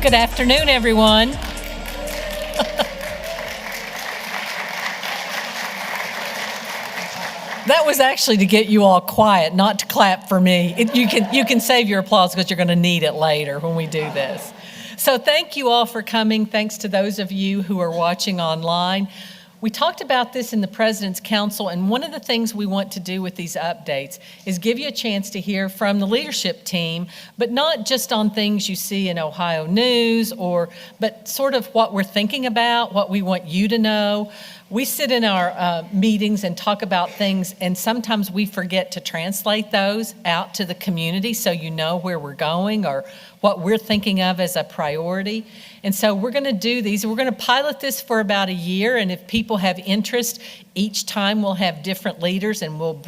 Good afternoon, everyone. That was actually to get you all quiet, not to clap for me. You can save your applause because you're going to need it later when we do this. So thank you all for coming. Thanks to those of you who are watching online. We talked about this in the President's Council, and one of the things we want to do with these updates is give you a chance to hear from the leadership team, but not just on things you see in Ohio News, but sort of what we're thinking about, what we want you to know. We sit in our meetings and talk about things, and sometimes we forget to translate those out to the community so you know where we're going or what we're thinking of as a priority. And so we're going to do these. We're going to pilot this for about a year, and if people have interest, each time we'll have different leaders, and we'll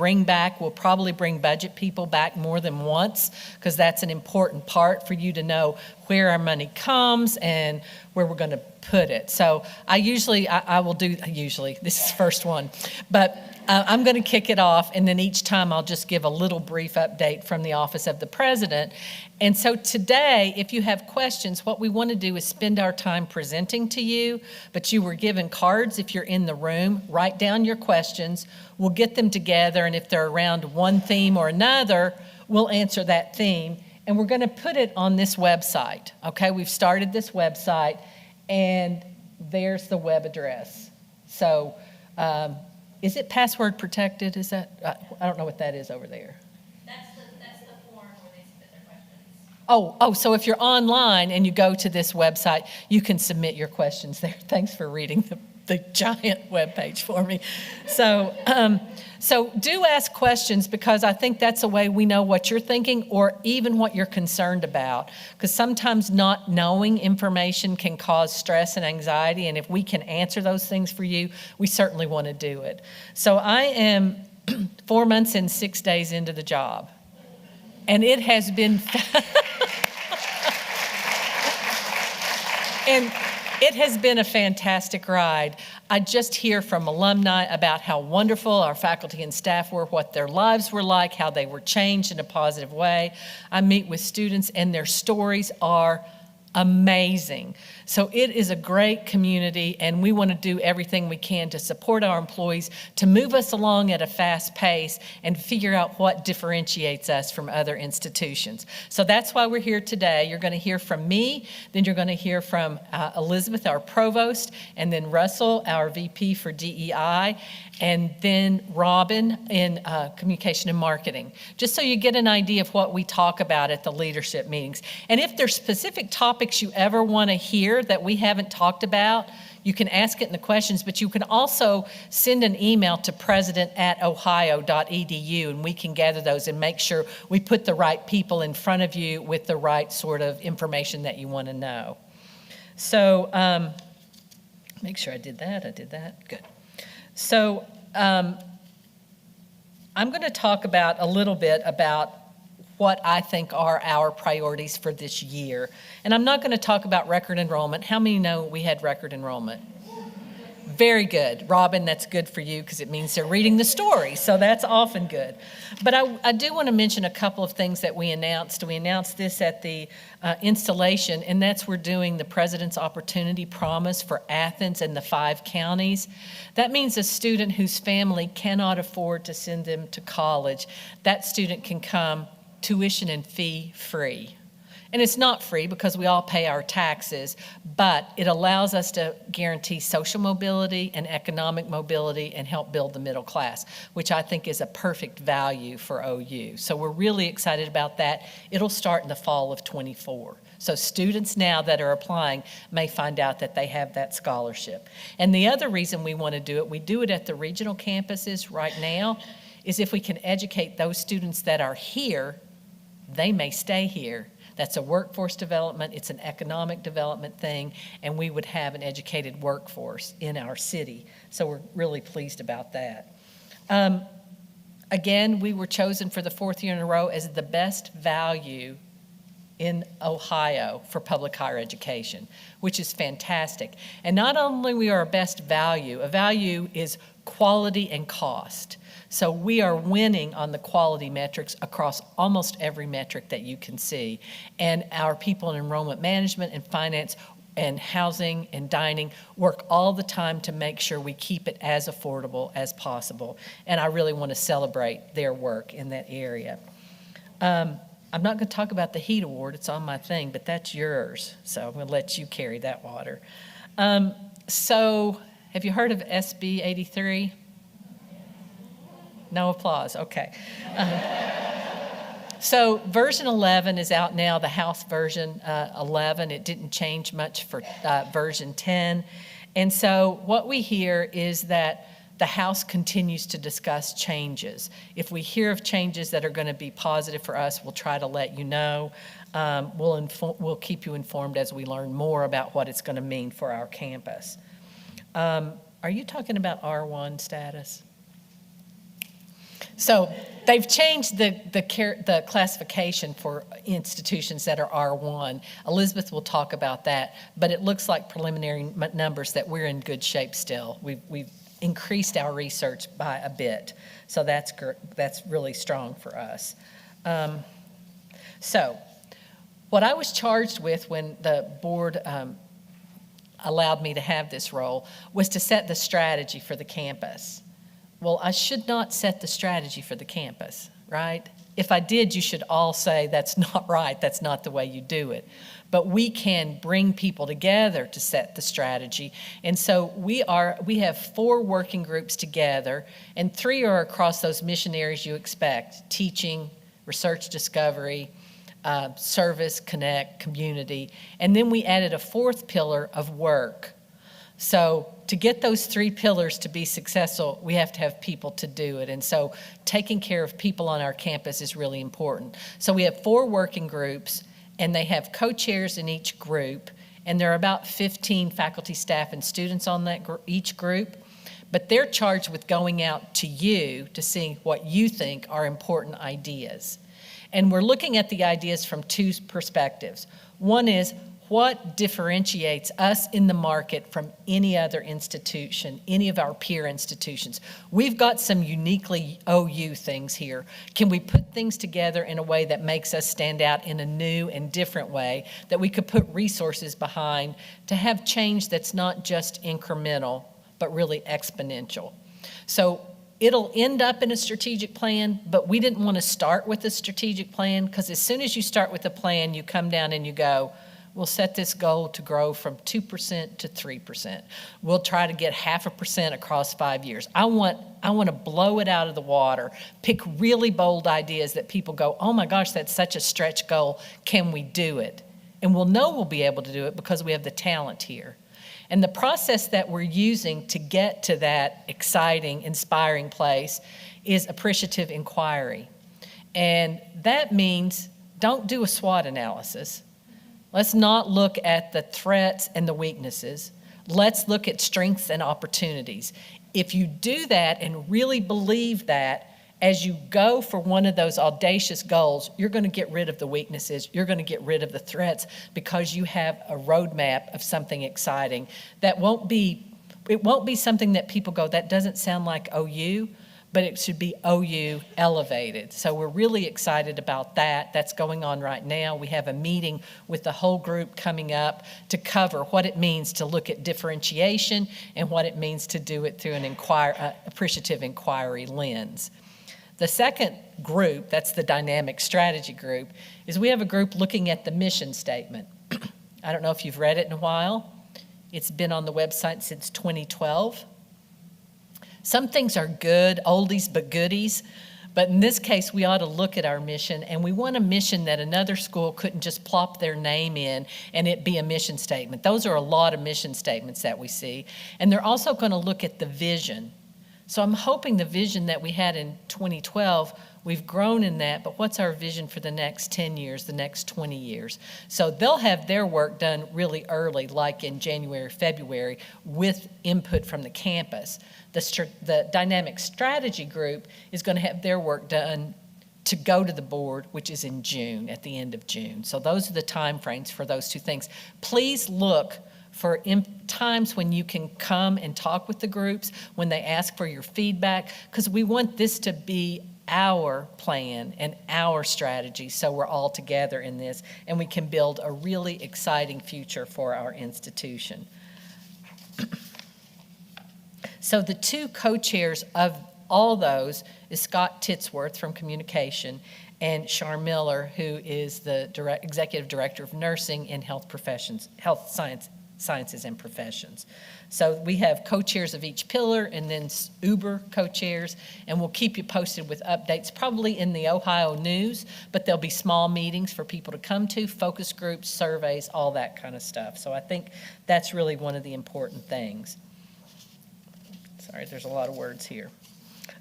probably bring budget people back more than once, because that's an important part for you to know where our money comes and where we're going to put it. So this is the first one, but I'm going to kick it off, and then each time I'll just give a little brief update from the Office of the President. And so today, if you have questions, what we want to do is spend our time presenting to you, but you were given cards if you're in the room. Write down your questions. We'll get them together, and if they're around one theme or another, we'll answer that theme. And we're going to put it on this website, okay? We've started this website, and there's the web address. So is it password protected? Is that, I don't know what that is over there. That's the form where they submit their questions. So if you're online and you go to this website, you can submit your questions there. Thanks for reading the giant webpage for me. So do ask questions, because I think that's a way we know what you're thinking or even what you're concerned about, because sometimes not knowing information can cause stress and anxiety, and if we can answer those things for you, we certainly want to do it. So I am 4 months and 6 days into the job, and it has been and it has been a fantastic ride. I just hear from alumni about how wonderful our faculty and staff were, what their lives were like, how they were changed in a positive way. I meet with students, and their stories are amazing. So it is a great community, and we want to do everything we can to support our employees, to move us along at a fast pace and figure out what differentiates us from other institutions. So that's why we're here today. You're going to hear from me, then you're going to hear from Elizabeth, our provost, and then Russell, our VP for DEI, and then Robin in communication and marketing, just so you get an idea of what we talk about at the leadership meetings. And if there's specific topics you ever want to hear that we haven't talked about, you can ask it in the questions, but you can also send an email to president@ohio.edu, and we can gather those and make sure we put the right people in front of you with the right sort of information that you want to know. So make sure I did that, good. So I'm going to talk a little bit about what I think are our priorities for this year. And I'm not going to talk about record enrollment. How many know we had record enrollment? Very good. Robin, that's good for you because it means they're reading the story, so that's often good. But I do want to mention a couple of things that we announced. We announced this at the installation, and that's we're doing the President's Opportunity Promise for Athens and the 5 counties. That means a student whose family cannot afford to send them to college, that student can come tuition and fee free. And it's not free because we all pay our taxes, but it allows us to guarantee social mobility and economic mobility and help build the middle class, which I think is a perfect value for OU. So we're really excited about that. It'll start in the fall of '24. So students now that are applying may find out that they have that scholarship. And the other reason we want to do it, we do it at the regional campuses right now, is if we can educate those students that are here, they may stay here. That's a workforce development, it's an economic development thing, and we would have an educated workforce in our city. So we're really pleased about that. Again, we were chosen for the 4th year in a row as the best value in Ohio for public higher education, which is fantastic. And not only we are our best value, a value is quality and cost. So we are winning on the quality metrics across almost every metric that you can see. And our people in enrollment management and finance and housing and dining work all the time to make sure we keep it as affordable as possible. And I really want to celebrate their work in that area. I'm not going to talk about the HEAT Award. It's on my thing, but that's yours. So I'm going to let you carry that water. So have you heard of SB 83? No applause. Okay. So version 11 is out now, the House version 11. It didn't change much for version 10. And so what we hear is that the House continues to discuss changes. If we hear of changes that are going to be positive for us, we'll try to let you know. We'll keep you informed as we learn more about what it's going to mean for our campus. Are you talking about R1 status? So they've changed the classification for institutions that are R1. Elizabeth will talk about that, but it looks like preliminary numbers that we're in good shape still. We've increased our research by a bit, so that's really strong for us. So what I was charged with when the board allowed me to have this role was to set the strategy for the campus. Well, I should not set the strategy for the campus, right? If I did, you should all say that's not right, that's not the way you do it. But we can bring people together to set the strategy. And so we have 4 working groups together, and 3 are across those mission areas you expect: teaching, research discovery, service, connect, community. And then we added a 4th pillar of work. So to get those 3 pillars to be successful, we have to have people to do it. And so taking care of people on our campus is really important. So we have 4 working groups, and they have co-chairs in each group, and there are about 15 faculty, staff, and students on each group. But they're charged with going out to you to see what you think are important ideas. And we're looking at the ideas from 2 perspectives. One is, what differentiates us in the market from any other institution, any of our peer institutions? We've got some uniquely OU things here. Can we put things together in a way that makes us stand out in a new and different way, that we could put resources behind to have change that's not just incremental, but really exponential? So it'll end up in a strategic plan, but we didn't want to start with a strategic plan, because as soon as you start with a plan, you come down and you go, we'll set this goal to grow from 2% to 3%. We'll try to get 0.5% across 5 years. I want to blow it out of the water, pick really bold ideas that people go, oh my gosh, that's such a stretch goal. Can we do it? And we'll know we'll be able to do it because we have the talent here. And the process that we're using to get to that exciting, inspiring place is appreciative inquiry. And that means don't do a SWOT analysis. Let's not look at the threats and the weaknesses. Let's look at strengths and opportunities. If you do that and really believe that, as you go for one of those audacious goals, you're going to get rid of the weaknesses, you're going to get rid of the threats, because you have a roadmap of something exciting that it won't be something that people go, that doesn't sound like OU, but it should be OU elevated. So we're really excited about that. That's going on right now. We have a meeting with the whole group coming up to cover what it means to look at differentiation and what it means to do it through an appreciative inquiry lens. The second group, that's the dynamic strategy group, is we have a group looking at the mission statement. I don't know if you've read it in a while. It's been on the website since 2012. Some things are good, oldies but goodies, but in this case, we ought to look at our mission, and we want a mission that another school couldn't just plop their name in and it be a mission statement. Those are a lot of mission statements that we see. And they're also going to look at the vision. So I'm hoping the vision that we had in 2012, we've grown in that, but what's our vision for the next 10 years, the next 20 years? So they'll have their work done really early, like in January, February, with input from the campus. The dynamic strategy group is going to have their work done to go to the board, which is in June, at the end of June. So those are the timeframes for those two things. Please look for times when you can come and talk with the groups, when they ask for your feedback, because we want this to be our plan and our strategy, so we're all together in this and we can build a really exciting future for our institution. So the two co-chairs of all those is Scott Titsworth from Communication and Char Miller, who is the Executive Director of Nursing and Health Sciences and Professions. So we have co-chairs of each pillar and then Uber co-chairs, and we'll keep you posted with updates, probably in the Ohio News, but there'll be small meetings for people to come to, focus groups, surveys, all that kind of stuff. So I think that's really one of the important things. Sorry, there's a lot of words here.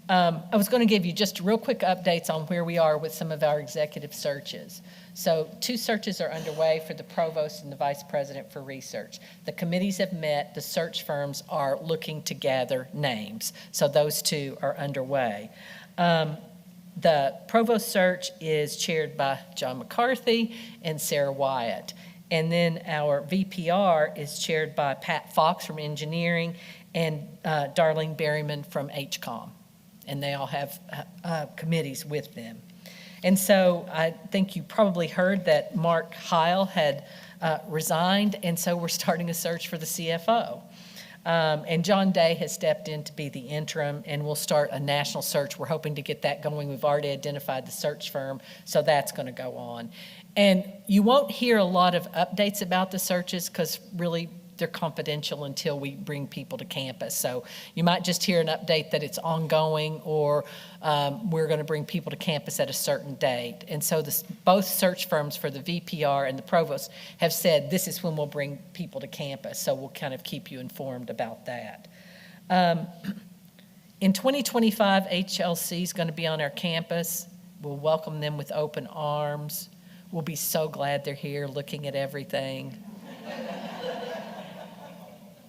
I was going to give you just real quick updates on where we are with some of our executive searches. So 2 searches are underway for the provost and the vice president for research. The committees have met. The search firms are looking to gather names. So those 2 are underway. The provost search is chaired by John McCarthy and Sarah Wyatt. And then our VPR is chaired by Pat Fox from engineering and Darlene Berryman from HCOM. And they all have committees with them. And so I think you probably heard that Mark Heil had resigned, and so we're starting a search for the CFO. And John Day has stepped in to be the interim, and we'll start a national search. We're hoping to get that going. We've already identified the search firm, so that's going to go on. And you won't hear a lot of updates about the searches because really they're confidential until we bring people to campus. So you might just hear an update that it's ongoing, or we're going to bring people to campus at a certain date. And so both search firms for the VPR and the provost have said this is when we'll bring people to campus. So we'll kind of keep you informed about that. In 2025, HLC is going to be on our campus. We'll welcome them with open arms. We'll be so glad they're here looking at everything.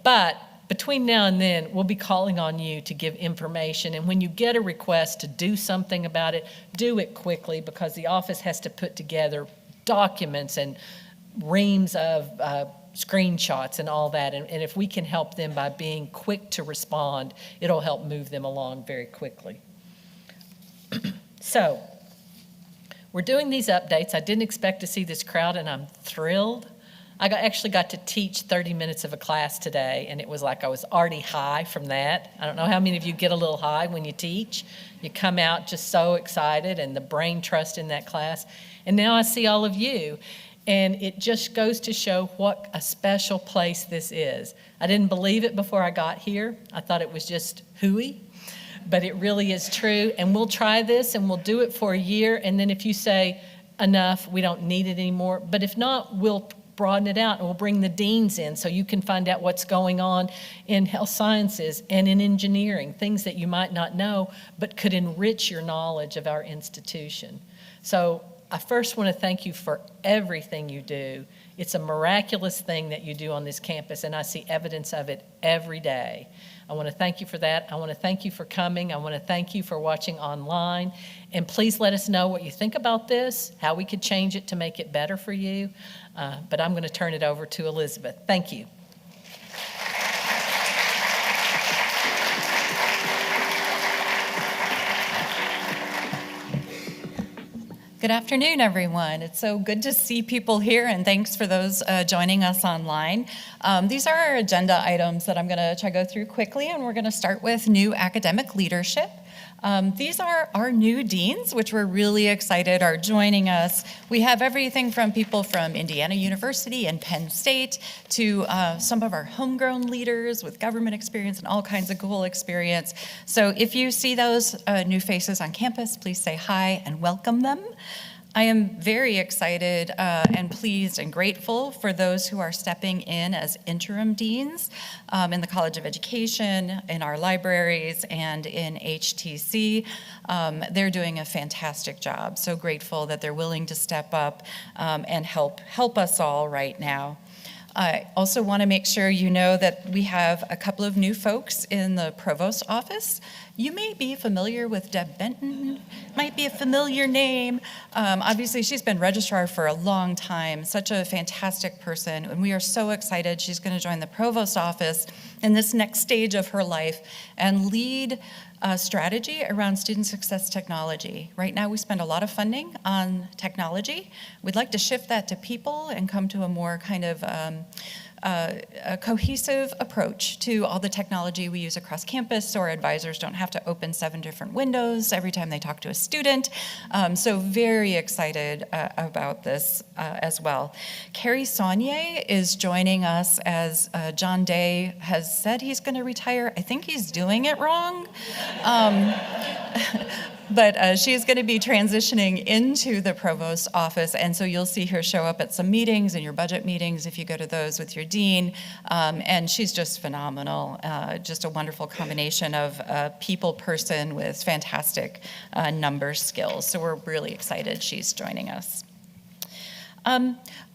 But between now and then, we'll be calling on you to give information. And when you get a request to do something about it, do it quickly, because the office has to put together documents and reams of screenshots and all that. And if we can help them by being quick to respond, it'll help move them along very quickly. So we're doing these updates. I didn't expect to see this crowd, and I'm thrilled. I actually got to teach 30 minutes of a class today, and it was like I was already high from that. I don't know how many of you get a little high when you teach. You come out just so excited and the brain trust in that class. And now I see all of you, and it just goes to show what a special place this is. I didn't believe it before I got here. I thought it was just hooey, but it really is true. And we'll try this, and we'll do it for a year, and then if you say, enough, we don't need it anymore. But if not, we'll broaden it out, and we'll bring the deans in so you can find out what's going on in health sciences and in engineering, things that you might not know but could enrich your knowledge of our institution. So I first want to thank you for everything you do. It's a miraculous thing that you do on this campus, and I see evidence of it every day. I want to thank you for that. I want to thank you for coming. I want to thank you for watching online. And please let us know what you think about this, how we could change it to make it better for you. But I'm going to turn it over to Elizabeth. Thank you. Good afternoon, everyone. It's so good to see people here, and thanks for those joining us online. These are our agenda items that I'm going to try to go through quickly, and we're going to start with new academic leadership. These are our new deans, which we're really excited are joining us. We have everything from people from Indiana University and Penn State to some of our homegrown leaders with government experience and all kinds of cool experience. So if you see those new faces on campus, please say hi and welcome them. I am very excited and pleased and grateful for those who are stepping in as interim deans in the College of Education, in our libraries, and in HTC. They're doing a fantastic job. So grateful that they're willing to step up and help us all right now. I also want to make sure you know that we have a couple of new folks in the provost office. You may be familiar with Deb Benton, might be a familiar name. Obviously, she's been registrar for a long time, such a fantastic person, and we are so excited she's going to join the provost's office in this next stage of her life and lead strategy around student success technology. Right now, we spend a lot of funding on technology. We'd like to shift that to people and come to a more kind of a cohesive approach to all the technology we use across campus, so our advisors don't have to open 7 different windows every time they talk to a student. So very excited about this as well. Carrie Saunier is joining us as John Day has said he's going to retire. I think he's doing it wrong. But she's going to be transitioning into the provost's office, and so you'll see her show up at some meetings and your budget meetings if you go to those with your dean, and she's just phenomenal, just a wonderful combination of a people person with fantastic numbers skills. So we're really excited she's joining us.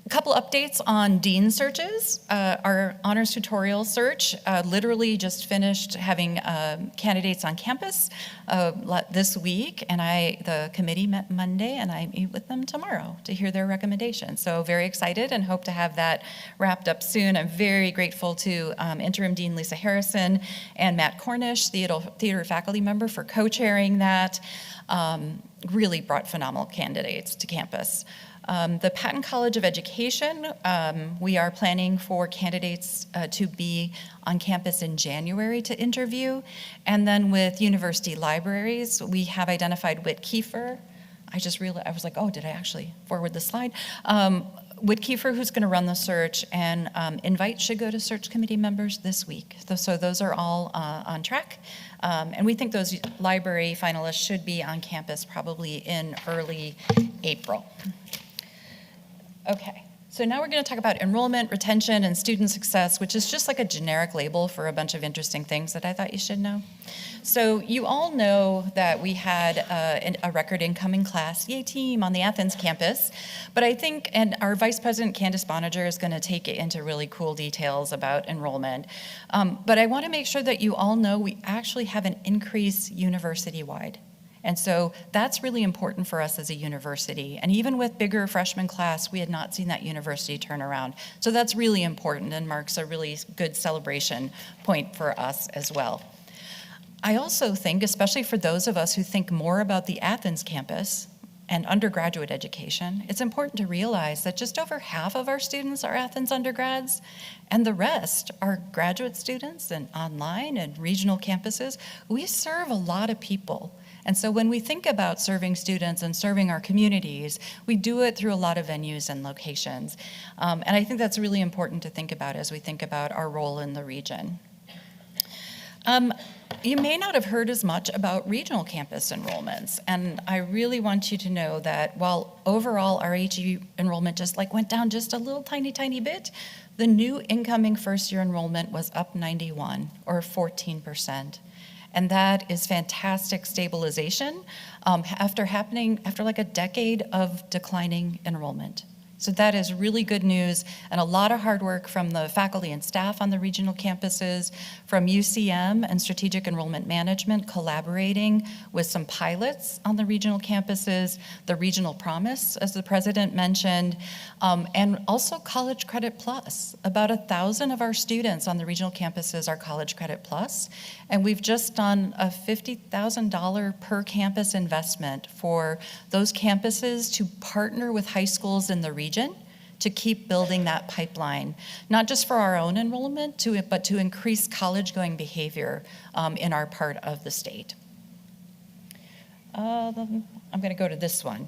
A couple updates on dean searches. Our honors tutorial search literally just finished having candidates on campus this week, and the committee met Monday, and I meet with them tomorrow to hear their recommendations. So very excited and hope to have that wrapped up soon. I'm very grateful to Interim Dean Lisa Harrison and Matt Cornish, the theater faculty member, for co-chairing that. Really brought phenomenal candidates to campus. The Patton College of Education, we are planning for candidates to be on campus in January to interview. And then with university libraries, we have identified Whit Kiefer. I just realized, I was like, oh, did I actually forward the slide? Whit Kiefer, who's going to run the search, and invites should go to search committee members this week. So those are all on track. And we think those library finalists should be on campus probably in early April. Okay, so now we're going to talk about enrollment, retention, and student success, which is just like a generic label for a bunch of interesting things that I thought you should know. So you all know that we had a record incoming class, yay team, on the Athens campus. But I think, and our Vice President Candace Boninger is going to take it into really cool details about enrollment. But I want to make sure that you all know we actually have an increase university-wide. And so that's really important for us as a university. And even with bigger freshman class, we had not seen that university turn around. So that's really important and marks a really good celebration point for us as well. I also think, especially for those of us who think more about the Athens campus and undergraduate education, it's important to realize that just over half of our students are Athens undergrads, and the rest are graduate students and online and regional campuses. We serve a lot of people. And so when we think about serving students and serving our communities, we do it through a lot of venues and locations. And I think that's really important to think about as we think about our role in the region. You may not have heard as much about regional campus enrollments, and I really want you to know that while overall our HE enrollment just went down just a little tiny bit, the new incoming first-year enrollment was up 91, or 14%. And that is fantastic stabilization after like a decade of declining enrollment. So that is really good news, and a lot of hard work from the faculty and staff on the regional campuses, from UCM and Strategic Enrollment Management collaborating with some pilots on the regional campuses, the Regional Promise, as the president mentioned, and also College Credit Plus. About 1,000 of our students on the regional campuses are College Credit Plus, and we've just done a $50,000 per campus investment for those campuses to partner with high schools in the region to keep building that pipeline, not just for our own enrollment, but to increase college-going behavior in our part of the state. I'm going to go to this one.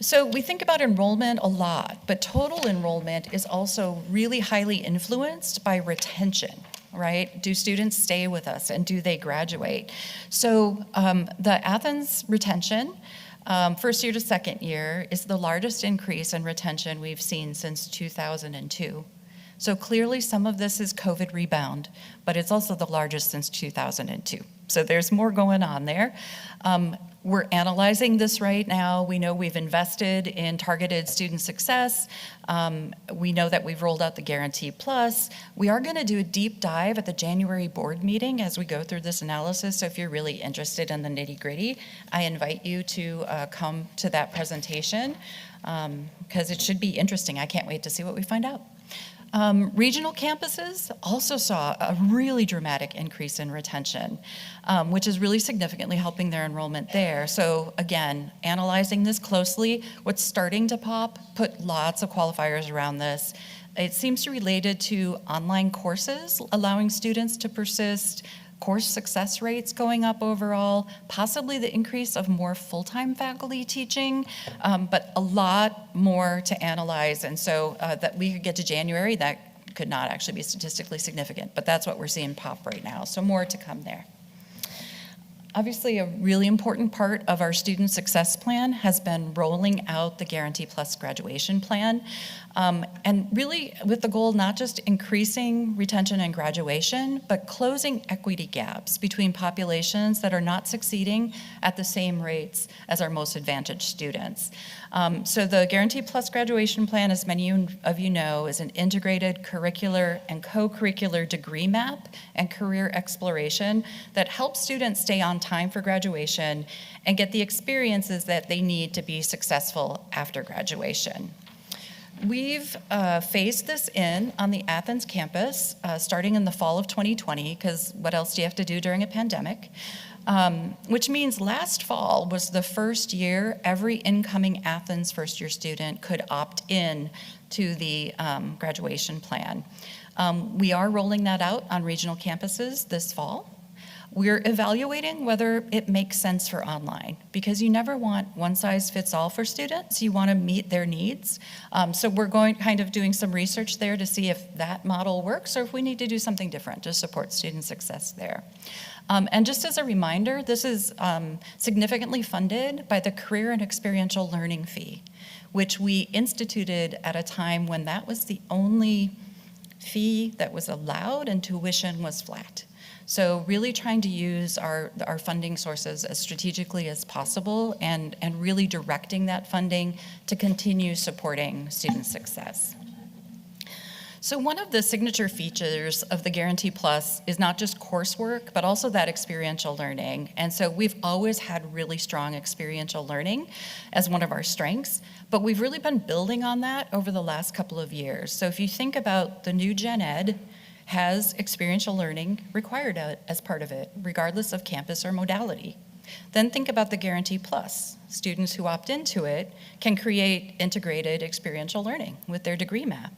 So we think about enrollment a lot, but total enrollment is also really highly influenced by retention, right? Do students stay with us, and do they graduate? So the Athens retention, first year to second year, is the largest increase in retention we've seen since 2002. So clearly some of this is COVID rebound, but it's also the largest since 2002. So there's more going on there. We're analyzing this right now. We know we've invested in targeted student success. We know that we've rolled out the Guarantee Plus. We are going to do a deep dive at the January board meeting as we go through this analysis. So if you're really interested in the nitty-gritty, I invite you to come to that presentation because it should be interesting. I can't wait to see what we find out. Regional campuses also saw a really dramatic increase in retention, which is really significantly helping their enrollment there. So again, analyzing this closely, what's starting to pop, put lots of qualifiers around this. It seems to be related to online courses, allowing students to persist, course success rates going up overall, possibly the increase of more full-time faculty teaching, but a lot more to analyze. And so that we could get to January, that could not actually be statistically significant, but that's what we're seeing pop right now. So more to come there. Obviously, a really important part of our student success plan has been rolling out the Guarantee Plus graduation plan. And really with the goal not just increasing retention and graduation, but closing equity gaps between populations that are not succeeding at the same rates as our most advantaged students. So the Guarantee Plus graduation plan, as many of you know, is an integrated curricular and co-curricular degree map and career exploration that helps students stay on time for graduation and get the experiences that they need to be successful after graduation. We've phased this in on the Athens campus starting in the fall of 2020, because what else do you have to do during a pandemic? Which means last fall was the first year every incoming Athens first-year student could opt in to the graduation plan. We are rolling that out on regional campuses this fall. We're evaluating whether it makes sense for online, because you never want one size fits all for students. You want to meet their needs. So we're doing some research there to see if that model works or if we need to do something different to support student success there. And just as a reminder, this is significantly funded by the Career and Experiential Learning Fee, which we instituted at a time when that was the only fee that was allowed and tuition was flat. So really trying to use our funding sources as strategically as possible and really directing that funding to continue supporting student success. So one of the signature features of the Guarantee Plus is not just coursework, but also that experiential learning. And so we've always had really strong experiential learning as one of our strengths, but we've really been building on that over the last couple of years. So if you think about the new Gen Ed, has experiential learning required as part of it, regardless of campus or modality. Then think about the Guarantee Plus. Students who opt into it can create integrated experiential learning with their degree map.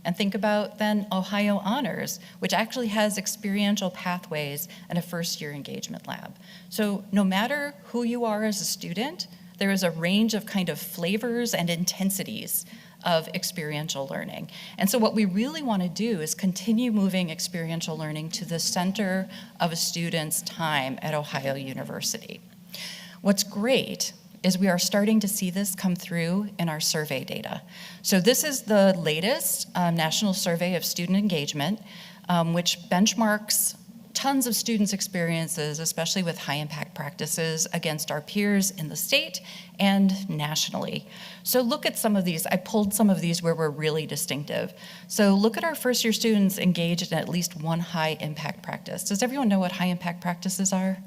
And think about then Ohio Honors, which actually has experiential pathways and a first-year engagement lab. So no matter who you are as a student, there is a range of kind of flavors and intensities of experiential learning. And so what we really want to do is continue moving experiential learning to the center of a student's time at Ohio University. What's great is we are starting to see this come through in our survey data. So this is the latest National Survey of Student Engagement, which benchmarks tons of students' experiences, especially with high-impact practices, against our peers in the state and nationally. So look at some of these. I pulled some of these where we're really distinctive. So look at our first-year students engaged in at least one high-impact practice. Does everyone know what high-impact practices are?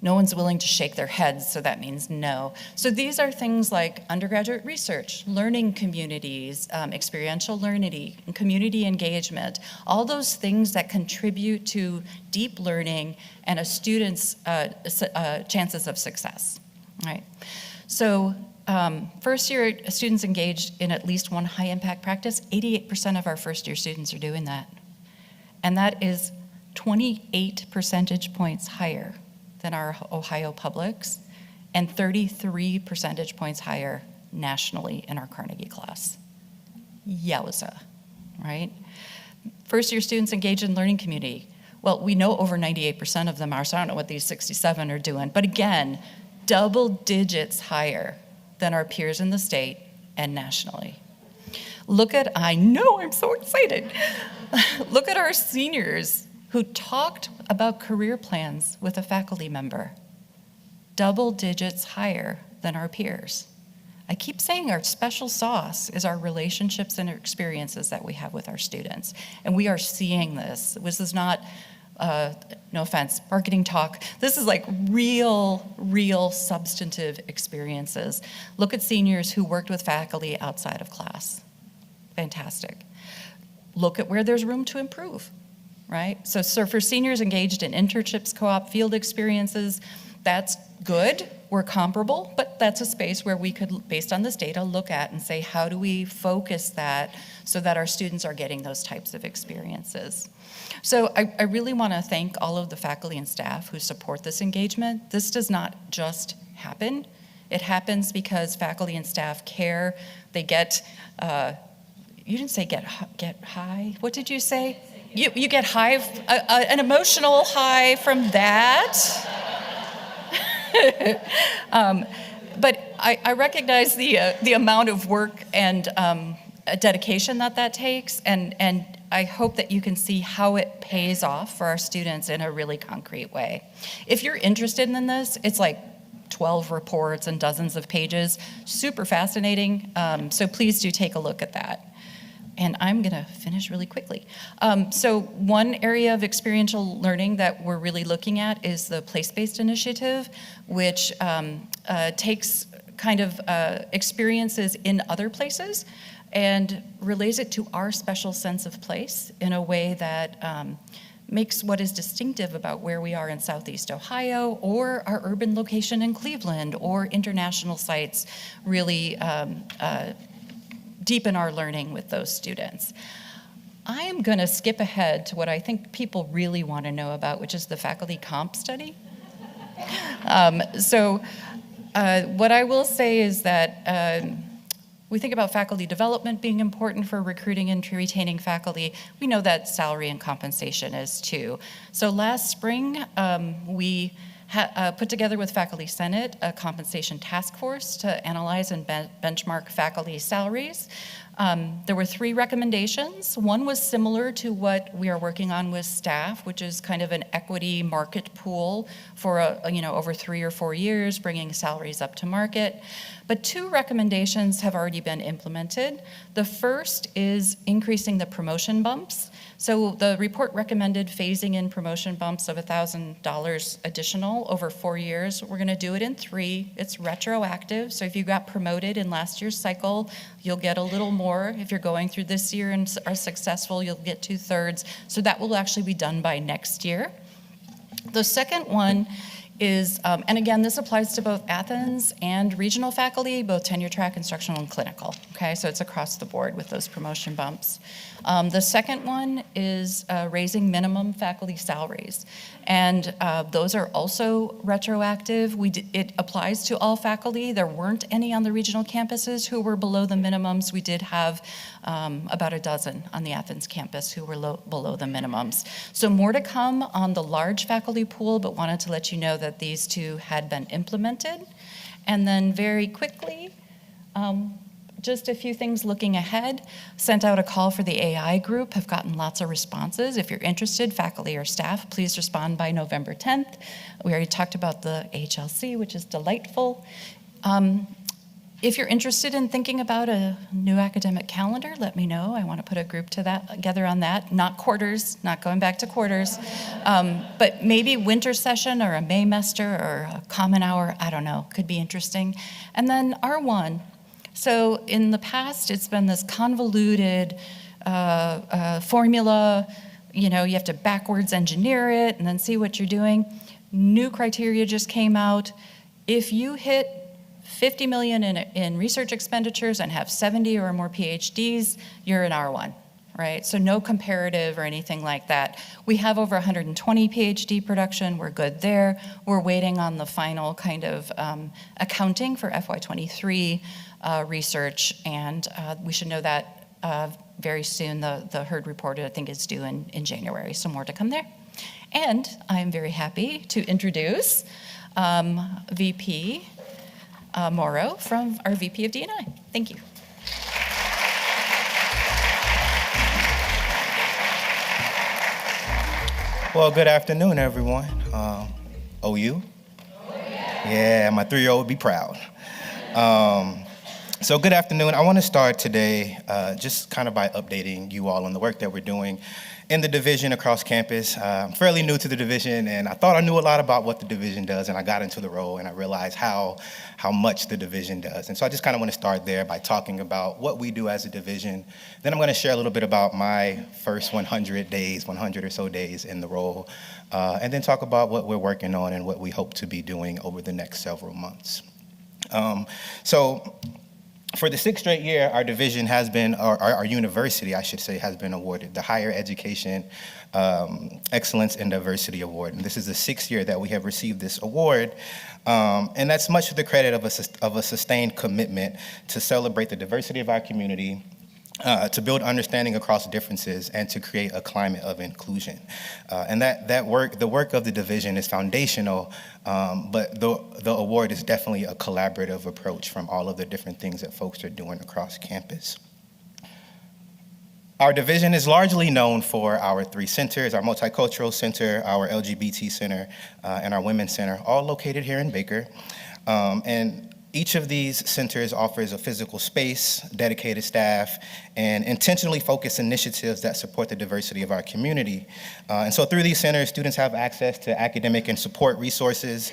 No one's willing to shake their heads, so that means no. So these are things like undergraduate research, learning communities, experiential learning, community engagement, all those things that contribute to deep learning and a student's chances of success, right? So first year students engaged in at least one high impact practice, 88% of our first year students are doing that. And that is 28 percentage points higher than our Ohio publics, and 33 percentage points higher nationally in our Carnegie class. Yowza, right? First year students engaged in learning community. Well, we know over 98% of them are, so I don't know what these 67 are doing, but again, double digits higher than our peers in the state and nationally. Look at, I know, I'm so excited. Look at our seniors who talked about career plans with a faculty member. double digits higher than our peers. I keep saying our special sauce is our relationships and experiences that we have with our students. And we are seeing this. This is not, no offense, marketing talk. This is like real substantive experiences. Look at seniors who worked with faculty outside of class. Fantastic. Look at where there's room to improve, right? So for seniors engaged in internships, co-op, field experiences, that's good. We're comparable, but that's a space where we could, based on this data, look at and say, how do we focus that so that our students are getting those types of experiences? So I really want to thank all of the faculty and staff who support this engagement. This does not just happen. It happens because faculty and staff care. They get, you didn't say get high. What did you say? You get high, an emotional high from that. But I recognize the amount of work and dedication that takes, and I hope that you can see how it pays off for our students in a really concrete way. If you're interested in this, it's like 12 reports and dozens of pages, super fascinating, so please do take a look at that. And I'm going to finish really quickly. So one area of experiential learning that we're really looking at is the place-based initiative, which takes kind of experiences in other places and relays it to our special sense of place in a way that makes what is distinctive about where we are in Southeast Ohio or our urban location in Cleveland or international sites really deepen our learning with those students. I am going to skip ahead to what I think people really want to know about, which is the faculty comp study. What I will say is that we think about faculty development being important for recruiting and retaining faculty. We know that salary and compensation is too. So last spring, we put together with Faculty Senate a compensation task force to analyze and benchmark faculty salaries. There were 3 recommendations. One was similar to what we are working on with staff, which is kind of an equity market pool for over 3 or 4 years, bringing salaries up to market. But 2 recommendations have already been implemented. The first is increasing the promotion bumps. So the report recommended phasing in promotion bumps of $1,000 additional over 4 years. We're going to do it in 3. It's retroactive. So if you got promoted in last year's cycle, you'll get a little more. If you're going through this year and are successful, you'll get 2/3. So that will actually be done by next year. The second one is, and again, this applies to both Athens and regional faculty, both tenure track, instructional, and clinical. Okay, so it's across the board with those promotion bumps. The second one is raising minimum faculty salaries. And those are also retroactive. It applies to all faculty. There weren't any on the regional campuses who were below the minimums. We did have about a dozen on the Athens campus who were below the minimums. So more to come on the large faculty pool, but wanted to let you know that these 2 had been implemented. And then very quickly, just a few things looking ahead. Sent out a call for the AI group, have gotten lots of responses. If you're interested, faculty or staff, please respond by November 10th. We already talked about the HLC, which is delightful. If you're interested in thinking about a new academic calendar, let me know. I want to put a group together on that. Not quarters, not going back to quarters, but maybe winter session or a Maymester or a common hour, I don't know, could be interesting. And then R1. So in the past, it's been this convoluted formula. You have to backwards engineer it and then see what you're doing. New criteria just came out. If you hit $50 million in research expenditures and have 70 or more PhDs, you're an R1, right? So no comparative or anything like that. We have over 120 PhD production. We're good there. We're waiting on the final kind of accounting for FY23 research, and we should know that very soon. The Herd report, I think, is due in January, so more to come there. And I'm very happy to introduce VP Morrow from our VP of D&I. Thank you. Well, good afternoon, everyone. OU? Yeah, my 3-year-old would be proud. So good afternoon. I want to start today just kind of by updating you all on the work that we're doing in the division across campus. I'm fairly new to the division, and I thought I knew a lot about what the division does, and I got into the role and I realized how much the division does. And so I just kind of want to start there by talking about what we do as a division. Then I'm going to share a little bit about my first 100 or so days in the role, and then talk about what we're working on and what we hope to be doing over the next several months. So for the 6th straight year, our division has been, or our university, I should say, has been awarded the Higher Education Excellence in Diversity Award. And this is the 6th year that we have received this award. And that's much to the credit of a sustained commitment to celebrate the diversity of our community, to build understanding across differences, and to create a climate of inclusion. And the work of the division is foundational, but the award is definitely a collaborative approach from all of the different things that folks are doing across campus. Our division is largely known for our 3 centers: our Multicultural Center, our LGBT Center, and our Women's Center, all located here in Baker. And each of these centers offers a physical space, dedicated staff, and intentionally focused initiatives that support the diversity of our community. And so through these centers, students have access to academic and support resources,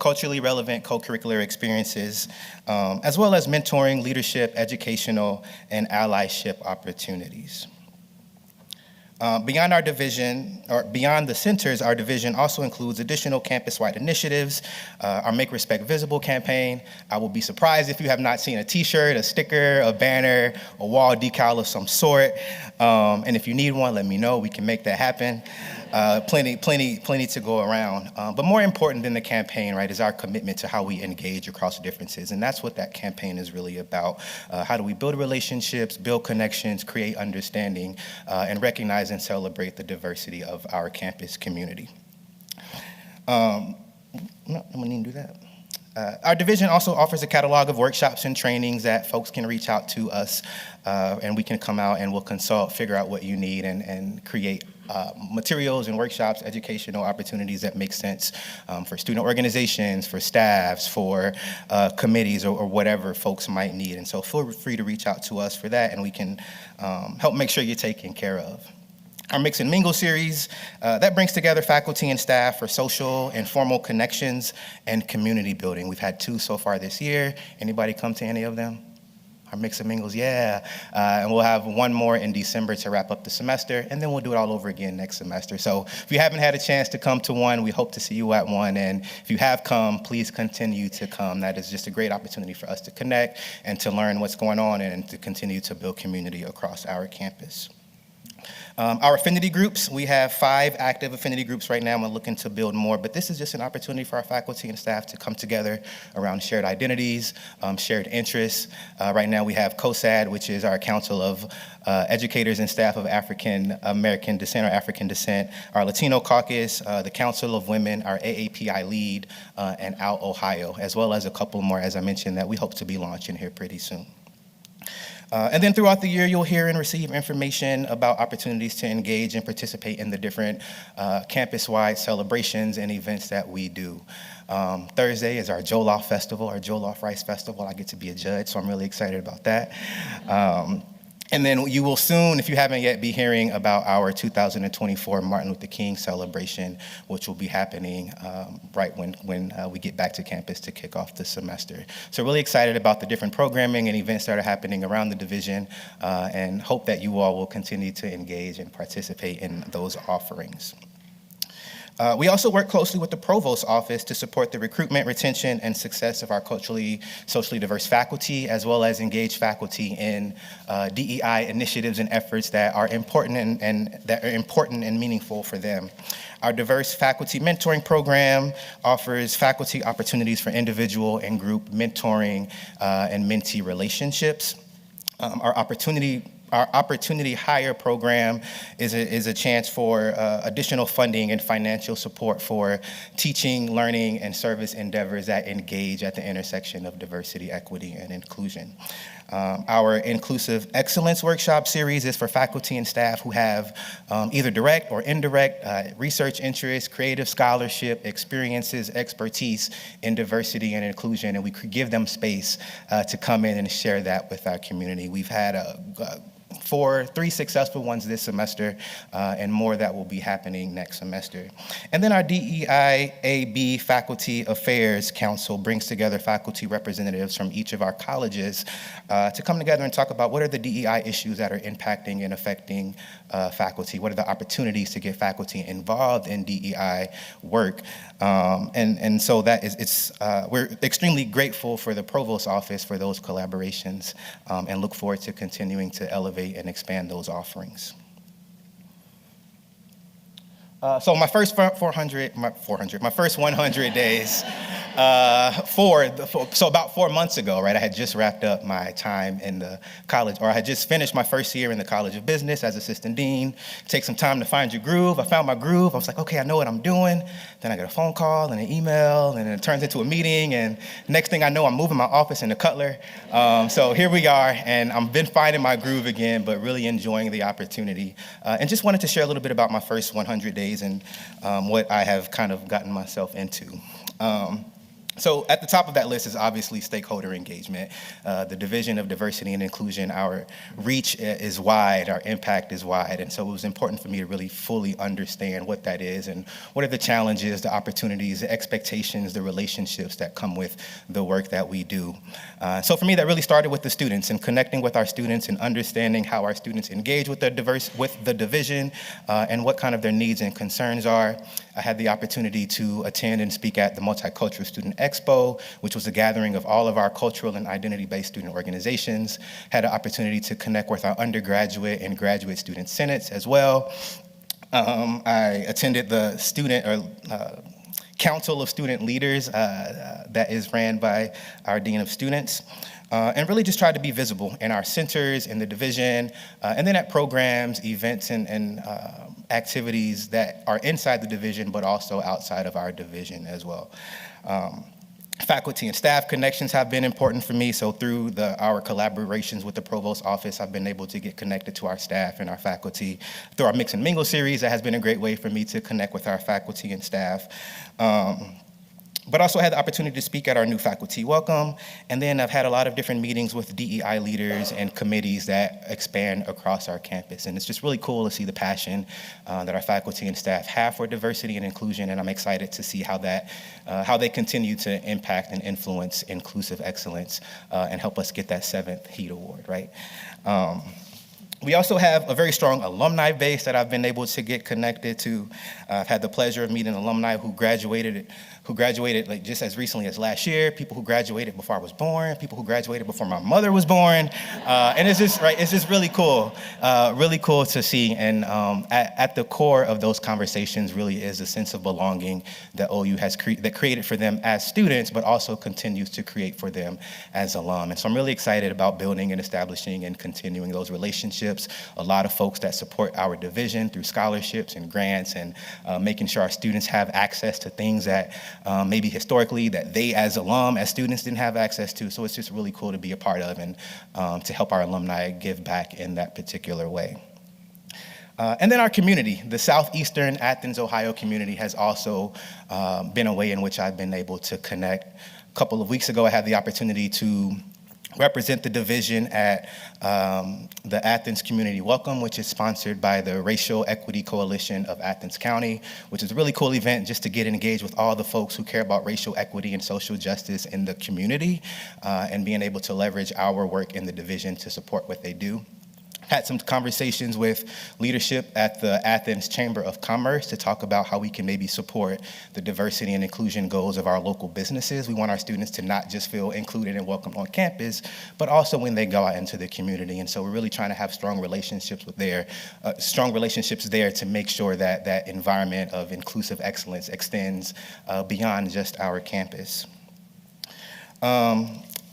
culturally relevant co-curricular experiences, as well as mentoring, leadership, educational, and allyship opportunities. Beyond our division, or beyond the centers, our division also includes additional campus-wide initiatives, our Make Respect Visible campaign. I will be surprised if you have not seen a t-shirt, a sticker, a banner, a wall decal of some sort. And if you need one, let me know, we can make that happen. Plenty to go around. But more important than the campaign, right, is our commitment to how we engage across differences. And that's what that campaign is really about. How do we build relationships, build connections, create understanding, and recognize and celebrate the diversity of our campus community. No, I wouldn't even do that. Our division also offers a catalog of workshops and trainings that folks can reach out to us, and we can come out and we'll consult, figure out what you need, and create materials and workshops, educational opportunities that make sense for student organizations, for staffs, for committees, or whatever folks might need. And so feel free to reach out to us for that, and we can help make sure you're taken care of. Our Mix and Mingle series, that brings together faculty and staff for social and formal connections and community building. We've had 2 so far this year. Anybody come to any of them? Our Mix and Mingles, yeah. And we'll have 1 more in December to wrap up the semester, and then we'll do it all over again next semester. So if you haven't had a chance to come to one, we hope to see you at one. And if you have come, please continue to come. That is just a great opportunity for us to connect and to learn what's going on and to continue to build community across our campus. Our affinity groups, we have 5 active affinity groups right now. We're looking to build more, but this is just an opportunity for our faculty and staff to come together around shared identities, shared interests. Right now we have COSAD, which is our Council of Educators and Staff of African American descent or African descent, our Latino Caucus, the Council of Women, our AAPI lead, and Out Ohio, as well as a couple more, as I mentioned, that we hope to be launching here pretty soon. And then throughout the year, you'll hear and receive information about opportunities to engage and participate in the different campus-wide celebrations and events that we do. Thursday is our Jollof Festival, our Jollof Rice Festival. I get to be a judge, so I'm really excited about that. And then you will soon, if you haven't yet, be hearing about our 2024 Martin Luther King celebration, which will be happening right when we get back to campus to kick off the semester. So really excited about the different programming and events that are happening around the division, and hope that you all will continue to engage and participate in those offerings. We also work closely with the Provost's office to support the recruitment, retention, and success of our culturally, socially diverse faculty, as well as engage faculty in DEI initiatives and efforts that are important and meaningful for them. Our diverse faculty mentoring program offers faculty opportunities for individual and group mentoring and mentee relationships. Our opportunity Our Opportunity Hire program is a chance for additional funding and financial support for teaching, learning, and service endeavors that engage at the intersection of diversity, equity, and inclusion. Our Inclusive Excellence Workshop series is for faculty and staff who have either direct or indirect research interests, creative scholarship, experiences, expertise in diversity and inclusion, and we could give them space to come in and share that with our community. We've had three successful ones this semester, and more that will be happening next semester. And then our DEI-AB Faculty Affairs Council brings together faculty representatives from each of our colleges to come together and talk about what are the DEI issues that are impacting and affecting faculty, what are the opportunities to get faculty involved in DEI work. And so that is, we're extremely grateful for the Provost Office for those collaborations, and look forward to continuing to elevate and expand those offerings. So my first 100 days, so about 4 months ago, right, I had just wrapped up my time in the college, or I had just finished my first year in the College of Business as assistant dean. Take some time to find your groove. I found my groove. I was like, okay, I know what I'm doing. Then I get a phone call and an email, and it turns into a meeting, and next thing I know, I'm moving my office into Cutler. So here we are, and I've been finding my groove again, but really enjoying the opportunity. And just wanted to share a little bit about my first 100 days and what I have kind of gotten myself into. So at the top of that list is obviously stakeholder engagement. The Division of Diversity and Inclusion, our reach is wide, our impact is wide, and so it was important for me to really fully understand what that is and what are the challenges, the opportunities, the expectations, the relationships that come with the work that we do. So for me, that really started with the students and connecting with our students and understanding how our students engage with the division and what kind of their needs and concerns are. I had the opportunity to attend and speak at the Multicultural Student Expo, which was a gathering of all of our cultural and identity-based student organizations. Had an opportunity to connect with our undergraduate and graduate student senates as well. I attended the Council of Student Leaders that is ran by our Dean of Students. And really just tried to be visible in our centers, in the division, and then at programs, events, and activities that are inside the division, but also outside of our division as well. Faculty and staff connections have been important for me, so through our collaborations with the Provost Office, I've been able to get connected to our staff and our faculty. Through our Mix and Mingle series, that has been a great way for me to connect with our faculty and staff. But also had the opportunity to speak at our new faculty welcome, and then I've had a lot of different meetings with DEI leaders and committees that expand across our campus, and it's just really cool to see the passion that our faculty and staff have for diversity and inclusion, and I'm excited to see how they continue to impact and influence inclusive excellence and help us get that 7th HEAT Award, right? We also have a very strong alumni base that I've been able to get connected to. I've had the pleasure of meeting alumni who graduated like just as recently as last year, people who graduated before I was born, people who graduated before my mother was born. And it's just really cool to see. And at the core of those conversations really is a sense of belonging that OU has created for them as students, but also continues to create for them as alum. And so I'm really excited about building and establishing and continuing those relationships. A lot of folks that support our division through scholarships and grants and making sure our students have access to things that maybe historically that they as students didn't have access to. So it's just really cool to be a part of and to help our alumni give back in that particular way. And then our community, the Southeastern Athens, Ohio community has also been a way in which I've been able to connect. A couple of weeks ago, I had the opportunity to represent the division at the Athens Community Welcome, which is sponsored by the Racial Equity Coalition of Athens County, which is a really cool event just to get engaged with all the folks who care about racial equity and social justice in the community, and being able to leverage our work in the division to support what they do. Had some conversations with leadership at the Athens Chamber of Commerce to talk about how we can maybe support the diversity and inclusion goals of our local businesses. We want our students to not just feel included and welcome on campus, but also when they go out into the community. And so we're really trying to have strong relationships there to make sure that that environment of inclusive excellence extends beyond just our campus.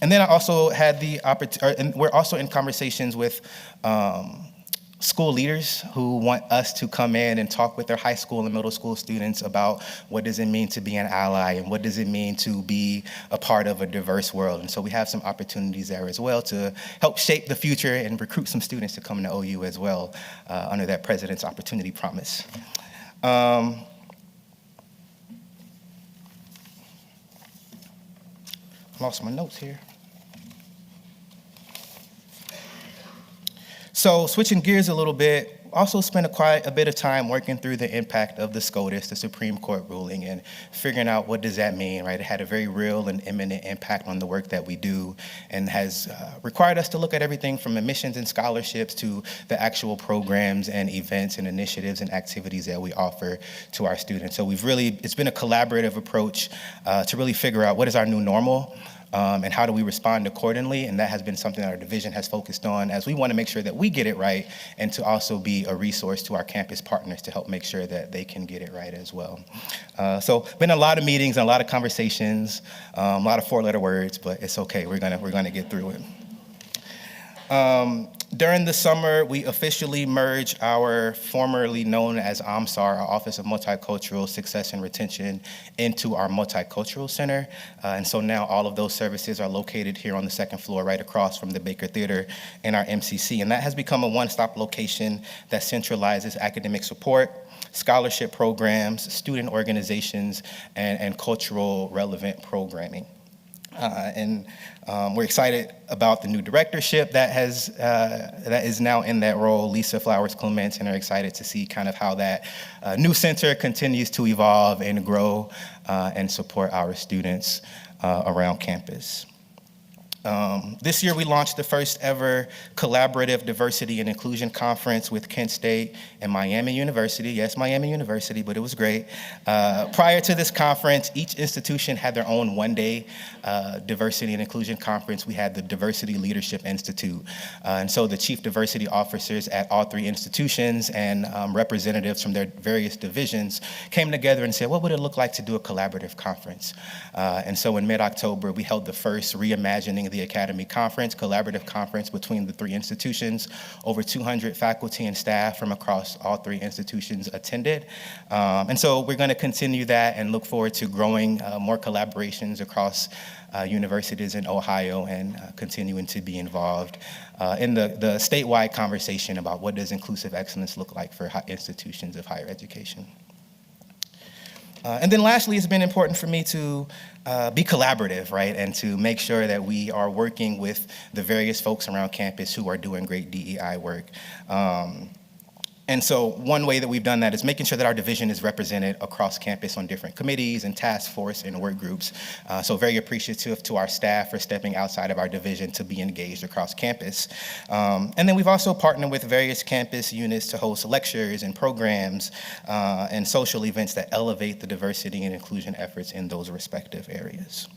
And then I also had the opportunity, and we're also in conversations with school leaders who want us to come in and talk with their high school and middle school students about what does it mean to be an ally and what does it mean to be a part of a diverse world. And so we have some opportunities there as well to help shape the future and recruit some students to come to OU as well under that President's Opportunity Promise. Lost my notes here. So switching gears a little bit, also spent quite a bit of time working through the impact of the SCOTUS, the Supreme Court ruling, and figuring out what does that mean, right? It had a very real and imminent impact on the work that we do and has required us to look at everything from admissions and scholarships to the actual programs and events and initiatives and activities that we offer to our students. So it's been a collaborative approach to really figure out what is our new normal, and how do we respond accordingly? And that has been something that our division has focused on as we want to make sure that we get it right and to also be a resource to our campus partners to help make sure that they can get it right as well. So been a lot of meetings and a lot of conversations, a lot of four-letter words, but it's okay. We're gonna get through it. During the summer, we officially merged our formerly known as OMSAR, our Office of Multicultural Success and Retention, into our Multicultural Center. And so now all of those services are located here on the second floor, right across from the Baker Theater in our MCC. And that has become a one-stop location that centralizes academic support, scholarship programs, student organizations, and cultural relevant programming. We're excited about the new directorship that is now in that role, Lisa Flowers Clements, and are excited to see kind of how that new center continues to evolve and grow and support our students around campus. This year we launched the first ever collaborative diversity and inclusion conference with Kent State and Miami University. Yes, Miami University, but it was great. Prior to this conference, each institution had their own one-day diversity and inclusion conference. We had the Diversity Leadership Institute. And so the chief diversity officers at all three institutions and representatives from their various divisions came together and said, what would it look like to do a collaborative conference? And so in mid-October, we held the first Reimagining the Academy Conference, collaborative conference between the three institutions. Over 200 faculty and staff from across all three institutions attended. And so we're going to continue that and look forward to growing more collaborations across universities in Ohio and continuing to be involved in the statewide conversation about what does inclusive excellence look like for institutions of higher education. And then lastly, it's been important for me to be collaborative, right? And to make sure that we are working with the various folks around campus who are doing great DEI work. And so one way that we've done that is making sure that our division is represented across campus on different committees and task force and work groups. So very appreciative to our staff for stepping outside of our division to be engaged across campus. And then we've also partnered with various campus units to host lectures and programs and social events that elevate the diversity and inclusion efforts in those respective areas.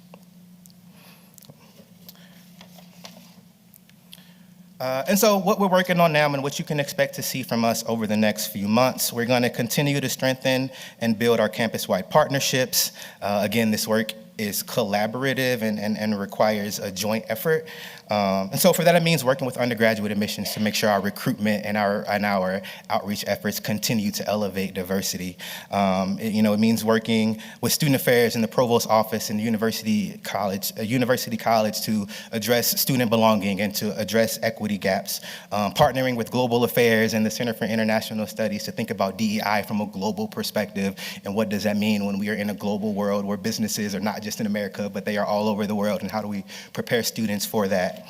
And so what we're working on now and what you can expect to see from us over the next few months, we're going to continue to strengthen and build our campus-wide partnerships. Again, this work is collaborative and requires a joint effort. And so for that, it means working with undergraduate admissions to make sure our recruitment and our outreach efforts continue to elevate diversity. It means working with student affairs in the provost office and the university college to address student belonging and to address equity gaps. Partnering with global affairs and the Center for International Studies to think about DEI from a global perspective and what does that mean when we are in a global world where businesses are not just in America, but they are all over the world, and how do we prepare students for that?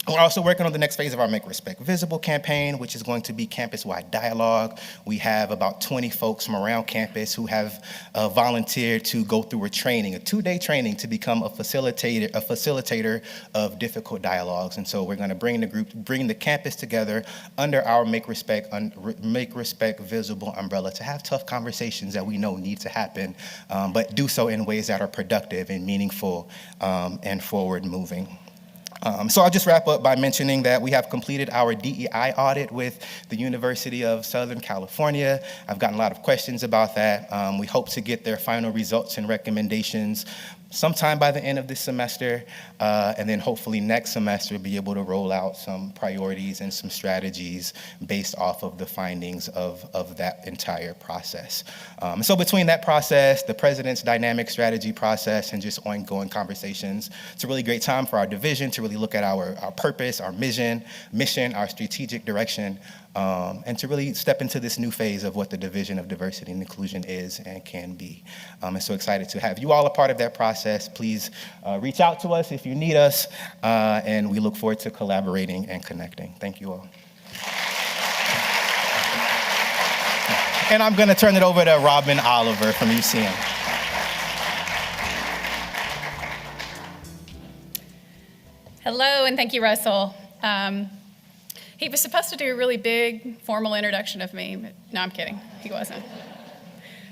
We're also working on the next phase of our Make Respect Visible campaign, which is going to be campus-wide dialogue. We have about 20 folks from around campus who have volunteered to go through a 2-day training to become a facilitator of difficult dialogues. And so we're going to bring the campus together under our Make Respect Visible umbrella to have tough conversations that we know need to happen, but do so in ways that are productive and meaningful and forward-moving. So I'll just wrap up by mentioning that we have completed our DEI audit with the University of Southern California. I've gotten a lot of questions about that. We hope to get their final results and recommendations sometime by the end of this semester, and then hopefully next semester be able to roll out some priorities and some strategies based off of the findings of that entire process. So between that process, the president's dynamic strategy process, and just ongoing conversations, it's a really great time for our division to really look at our purpose, our mission, our strategic direction, and to really step into this new phase of what the Division of Diversity and Inclusion is and can be. I'm so excited to have you all a part of that process. Please reach out to us if you need us, and we look forward to collaborating and connecting. Thank you all. And I'm going to turn it over to Robin Oliver from UCM. Hello, and thank you, Russell. He was supposed to do a really big, formal introduction of me, but no, I'm kidding. He wasn't.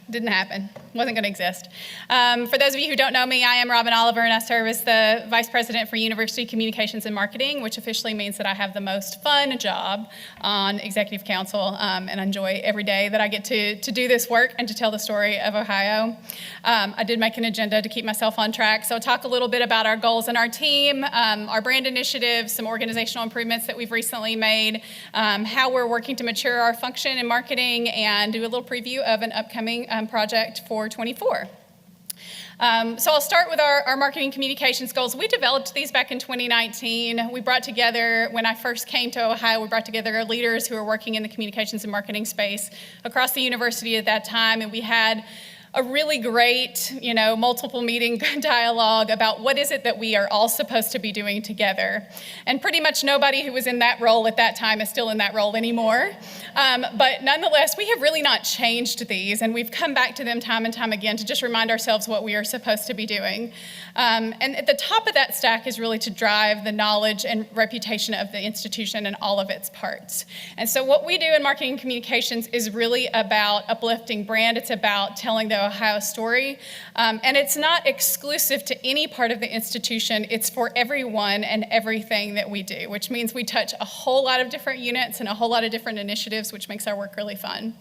Didn't happen. Wasn't going to exist. For those of you who don't know me, I am Robin Oliver, and I serve as the Vice President for University Communications and Marketing, which officially means that I have the most fun job on Executive Council, and I enjoy every day that I get to do this work and to tell the story of Ohio. I did make an agenda to keep myself on track, so I'll talk a little bit about our goals and our team, our brand initiatives, some organizational improvements that we've recently made, how we're working to mature our function in marketing, and do a little preview of an upcoming project for 24. So I'll start with our marketing communications goals. We developed these back in 2019. We brought together, when I first came to Ohio, we brought together leaders who were working in the communications and marketing space across the university at that time, and we had a really great, multiple meeting dialogue about what is it that we are all supposed to be doing together. And pretty much nobody who was in that role at that time is still in that role anymore. But nonetheless, we have really not changed these, and we've come back to them time and time again to just remind ourselves what we are supposed to be doing. And at the top of that stack is really to drive the knowledge and reputation of the institution and all of its parts. And so what we do in marketing communications is really about uplifting brand. It's about telling the Ohio story. And it's not exclusive to any part of the institution. It's for everyone and everything that we do, which means we touch a whole lot of different units and a whole lot of different initiatives, which makes our work really fun.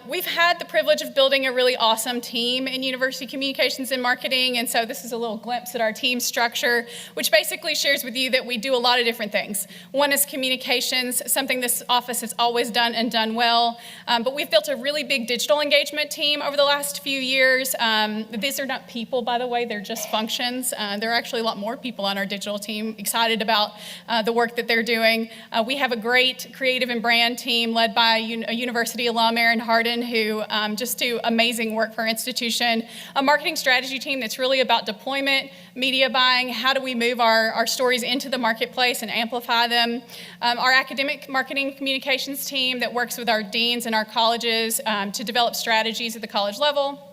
We've had the privilege of building a really awesome team in University Communications and Marketing, and so this is a little glimpse at our team structure, which basically shares with you that we do a lot of different things. One is communications, something this office has always done and done well, but we've built a really big digital engagement team over the last few years. These are not people, by the way, they're just functions. There are actually a lot more people on our digital team excited about the work that they're doing. We have a great creative and brand team led by a university alum, Aaron Harden, who just do amazing work for our institution. A marketing strategy team that's really about deployment, media buying, how do we move our stories into the marketplace and amplify them. Our academic marketing communications team that works with our deans and our colleges to develop strategies at the college level.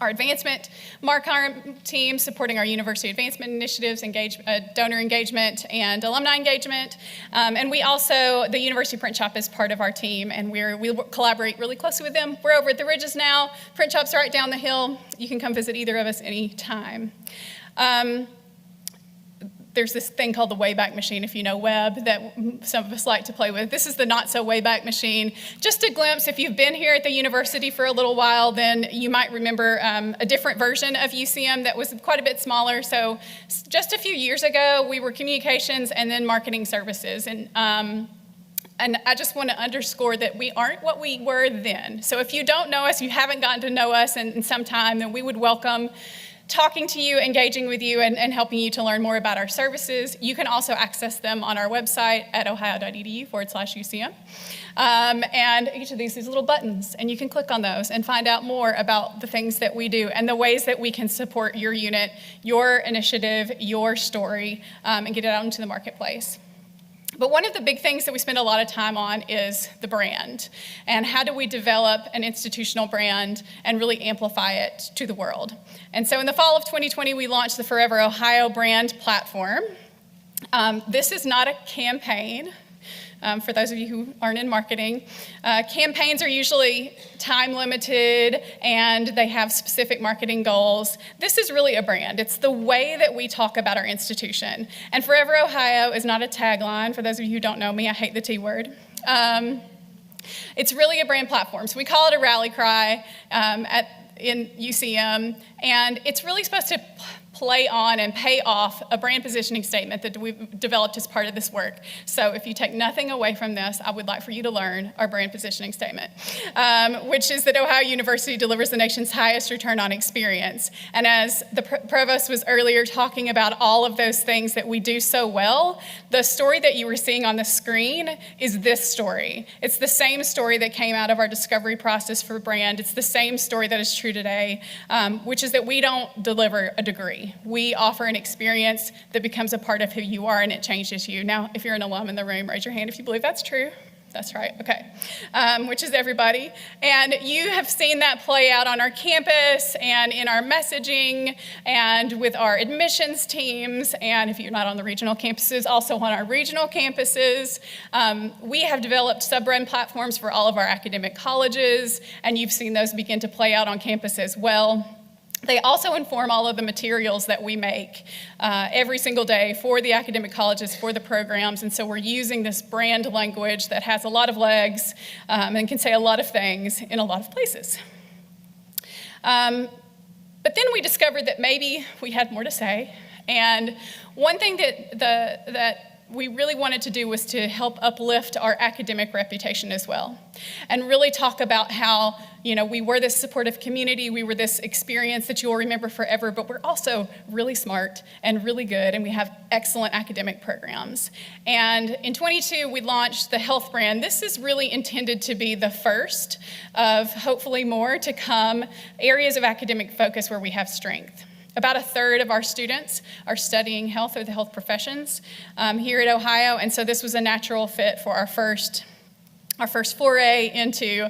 Our advancement marketing team supporting our university advancement initiatives, donor engagement, and alumni engagement. And we also, the University Print Shop is part of our team, and we collaborate really closely with them. We're over at the Ridges now. Print Shop's right down the hill. You can come visit either of us anytime. There's this thing called the Wayback Machine, if you know web, that some of us like to play with. This is the not-so-Wayback Machine. Just a glimpse, if you've been here at the university for a little while, then you might remember a different version of UCM that was quite a bit smaller. So just a few years ago, we were communications and then marketing services. And I just want to underscore that we aren't what we were then. So if you don't know us, you haven't gotten to know us in some time, then we would welcome talking to you, engaging with you, and helping you to learn more about our services. You can also access them on our website at ohio.edu/UCM. And each of these little buttons, and you can click on those and find out more about the things that we do and the ways that we can support your unit, your initiative, your story, and get it out into the marketplace. But one of the big things that we spend a lot of time on is the brand, and how do we develop an institutional brand and really amplify it to the world. And so in the fall of 2020, we launched the Forever Ohio brand platform. This is not a campaign. For those of you who aren't in marketing, campaigns are usually time limited and they have specific marketing goals. This is really a brand. It's the way that we talk about our institution. And Forever Ohio is not a tagline. For those of you who don't know me, I hate the T word. It's really a brand platform. So we call it a rally cry. in UCM, and it's really supposed to play on and pay off a brand positioning statement that we've developed as part of this work. So if you take nothing away from this, I would like for you to learn our brand positioning statement, which is that Ohio University delivers the nation's highest return on experience. And as the provost was earlier talking about all of those things that we do so well, the story that you were seeing on the screen is this story. It's the same story that came out of our discovery process for brand. It's the same story that is true today, which is that we don't deliver a degree. We offer an experience that becomes a part of who you are, and it changes you. Now, if you're an alum in the room, raise your hand if you believe that's true. That's right, okay, which is everybody. And you have seen that play out on our campus and in our messaging and with our admissions teams, and if you're not on the regional campuses, also on our regional campuses. We have developed sub-brand platforms for all of our academic colleges, and you've seen those begin to play out on campus as well. They also inform all of the materials that we make every single day for the academic colleges, for the programs, and so we're using this brand language that has a lot of legs and can say a lot of things in a lot of places. But then we discovered that maybe we had more to say, and one thing that we really wanted to do was to help uplift our academic reputation as well, and really talk about how, you know, we were this supportive community, we were this experience that you'll remember forever, but we're also really smart and really good, and we have excellent academic programs. And in 22, we launched the health brand. This is really intended to be the first of hopefully more to come areas of academic focus where we have strength. About a third of our students are studying health or the health professions here at Ohio, and so this was a natural fit for our first foray into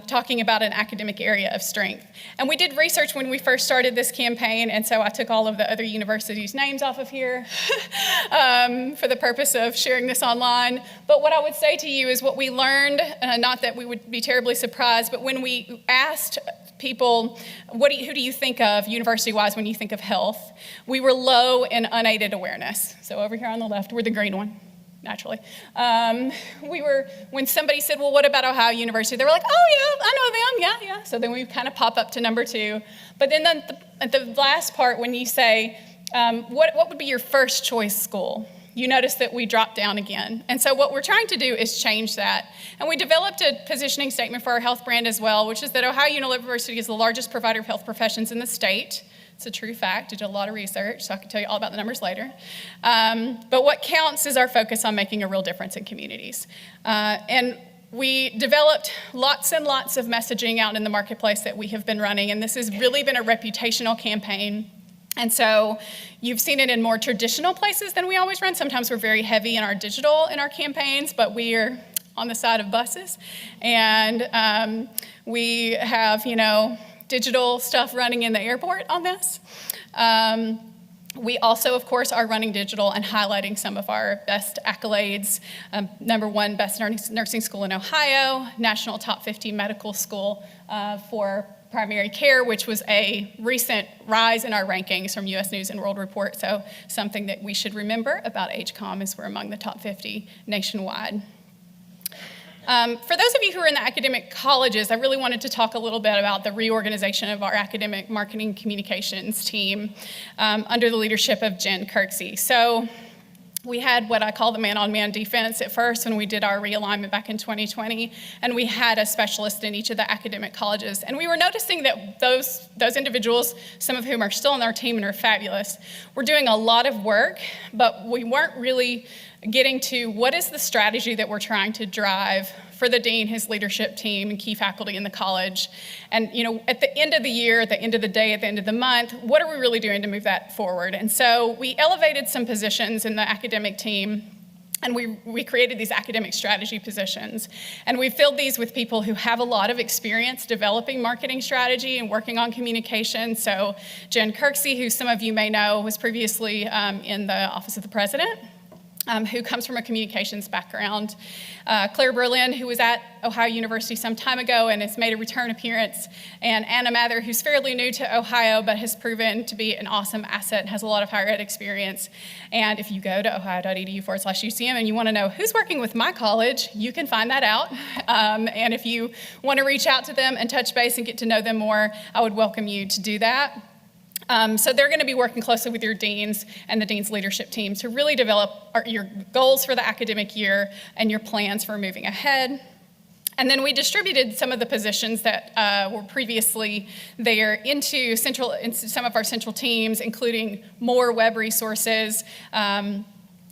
talking about an academic area of strength. And we did research when we first started this campaign, and so I took all of the other universities' names off of here for the purpose of sharing this online. But what I would say to you is what we learned, not that we would be terribly surprised, but when we asked people, who do you think of university-wise when you think of health, we were low in unaided awareness. So over here on the left, we're the green one. Naturally. When somebody said, well, what about Ohio University? They were like, oh yeah, I know them, yeah. So then we kind of pop up to number 2. But then at the last part, when you say, what would be your first choice school? You notice that we dropped down again. And so what we're trying to do is change that. And we developed a positioning statement for our health brand as well, which is that Ohio University is the largest provider of health professions in the state. It's a true fact. I did a lot of research, so I can tell you all about the numbers later. But what counts is our focus on making a real difference in communities. And we developed lots and lots of messaging out in the marketplace that we have been running, and this has really been a reputational campaign. And so you've seen it in more traditional places than we always run. Sometimes we're very heavy in our digital in our campaigns, but we are on the side of buses. And we have, digital stuff running in the airport on this. We also, of course, are running digital and highlighting some of our best accolades. Number 1, best nursing school in Ohio, national top 50 medical school for primary care, which was a recent rise in our rankings from U.S. News and World Report. So something that we should remember about AgeCom is we're among the top 50 nationwide. For those of you who are in the academic colleges, I really wanted to talk a little bit about the reorganization of our academic marketing communications team under the leadership of Jen Kirksey. So we had what I call the man-on-man defense at first when we did our realignment back in 2020, and we had a specialist in each of the academic colleges. And we were noticing that those individuals, some of whom are still on our team and are fabulous, were doing a lot of work, but we weren't really getting to what is the strategy that we're trying to drive for the dean, his leadership team, and key faculty in the college. And at the end of the year, at the end of the day, at the end of the month, what are we really doing to move that forward? And so we elevated some positions in the academic team, and we created these academic strategy positions. And we filled these with people who have a lot of experience developing marketing strategy and working on communication. So Jen Kirksey, who some of you may know, was previously in the Office of the President. who comes from a communications background. Claire Berlin, who was at Ohio University some time ago and has made a return appearance, and Anna Mather, who's fairly new to Ohio but has proven to be an awesome asset and has a lot of higher ed experience. And if you go to ohio.edu/UCM and you want to know who's working with my college, you can find that out. And if you want to reach out to them and touch base and get to know them more, I would welcome you to do that. So they're going to be working closely with your deans and the dean's leadership team to really develop your goals for the academic year and your plans for moving ahead. And then we distributed some of the positions that were previously there into some of our central teams, including more web resources,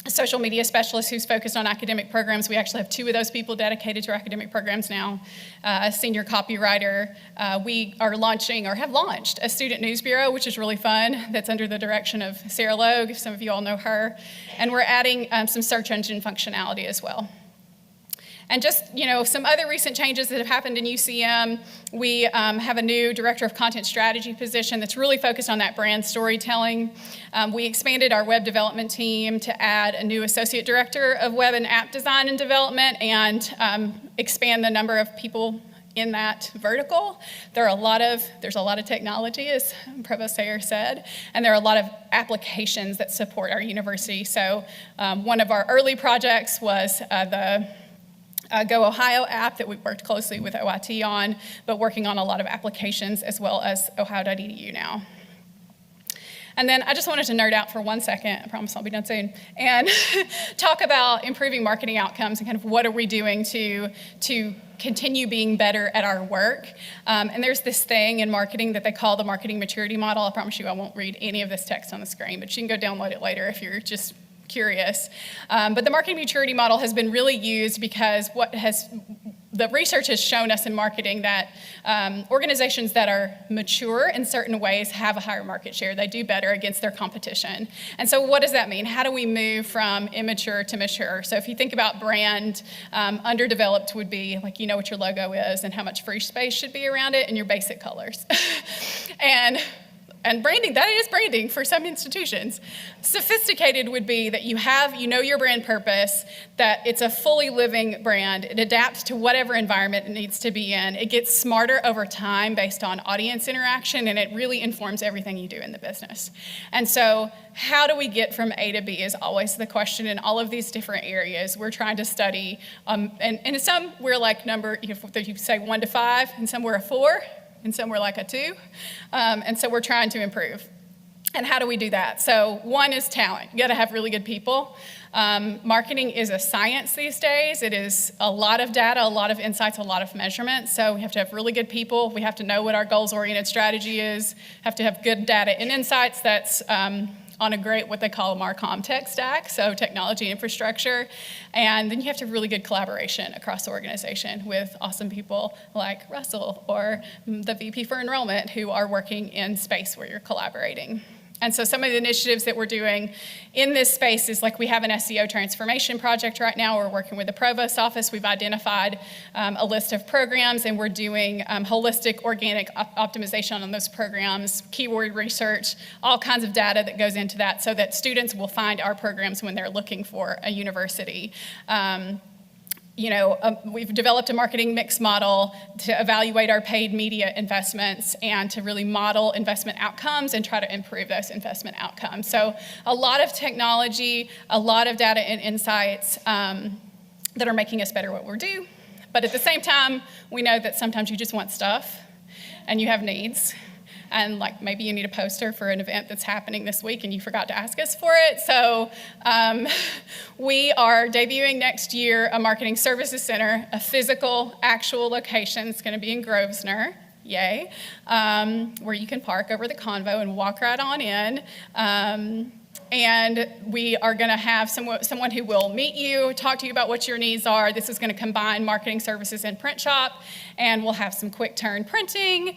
social media specialist who's focused on academic programs. We actually have 2 of those people dedicated to our academic programs now. A senior copywriter. We are launching, or have launched, a student news bureau, which is really fun. That's under the direction of Sarah Logue, if some of you all know her. And we're adding some search engine functionality as well. And just, some other recent changes that have happened in UCM. We have a new director of content strategy position that's really focused on that brand storytelling. We expanded our web development team to add a new associate director of web and app design and development, and expand the number of people in that vertical. There's a lot of technology, as Provost Sayer said, and there are a lot of applications that support our university. So one of our early projects was the Go Ohio app that we worked closely with OIT on, but working on a lot of applications as well as ohio.edu now. And then I just wanted to nerd out for 1 second, I promise I'll be done soon, and talk about improving marketing outcomes and kind of what are we doing to continue being better at our work. And there's this thing in marketing that they call the marketing maturity model. I promise you I won't read any of this text on the screen, but you can go download it later if you're just curious. But the marketing maturity model has been really used because the research has shown us in marketing that organizations that are mature in certain ways have a higher market share. They do better against their competition. And so what does that mean? How do we move from immature to mature? So if you think about brand, underdeveloped would be like, you know what your logo is and how much free space should be around it and your basic colors. And branding, that is branding for some institutions. Sophisticated would be that you know your brand purpose, that it's a fully living brand. It adapts to whatever environment it needs to be in. It gets smarter over time based on audience interaction, and it really informs everything you do in the business. And so how do we get from A to B is always the question in all of these different areas. We're trying to study, and in some we're like you say 1 to 5, and some we're a 4. And some we're like a 2. And so we're trying to improve. And how do we do that? So 1 is talent. You gotta have really good people. Marketing is a science these days. It is a lot of data, a lot of insights, a lot of measurement. So we have to have really good people. We have to know what our goals-oriented strategy is. Have to have good data and insights that's on a great, what they call a Marcom tech stack, so technology infrastructure. And then you have to have really good collaboration across the organization with awesome people like Russell or the VP for enrollment who are working in space where you're collaborating. And so some of the initiatives that we're doing in this space is like we have an SEO transformation project right now. We're working with the Provost Office. We've identified a list of programs, and we're doing holistic organic optimization on those programs, keyword research, all kinds of data that goes into that so that students will find our programs when they're looking for a university. We've developed a marketing mix model to evaluate our paid media investments and to really model investment outcomes and try to improve those investment outcomes. So a lot of technology, a lot of data and insights that are making us better at what we do. But at the same time, we know that sometimes you just want stuff and you have needs. And like maybe you need a poster for an event that's happening this week and you forgot to ask us for it. So we are debuting next year a marketing services center, a physical, actual location. It's going to be in Grosvenor, yay, where you can park over the convo and walk right on in. And we are going to have someone who will meet you, talk to you about what your needs are. This is going to combine marketing services and print shop, and we'll have some quick turn printing.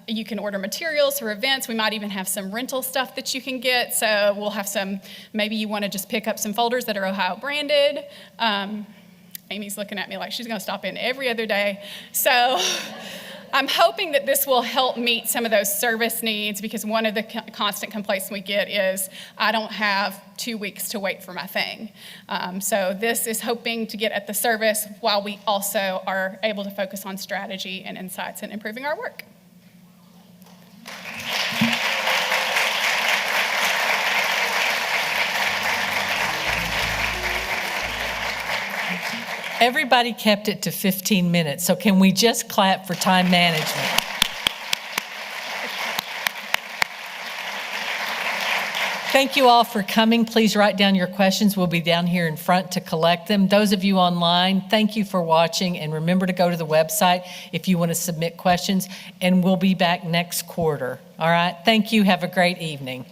You can order materials for events. We might even have some rental stuff that you can get. So we'll have maybe you want to just pick up some folders that are Ohio branded. Amy's looking at me like she's going to stop in every other day. So I'm hoping that this will help meet some of those service needs, because one of the constant complaints we get is, I don't have 2 weeks to wait for my thing. So this is hoping to get at the service while we also are able to focus on strategy and insights and improving our work. Everybody kept it to 15 minutes, so can we just clap for time management? Thank you all for coming. Please write down your questions. We'll be down here in front to collect them. Those of you online, thank you for watching, and remember to go to the website if you want to submit questions, and we'll be back next quarter. All right? Thank you. Have a great evening.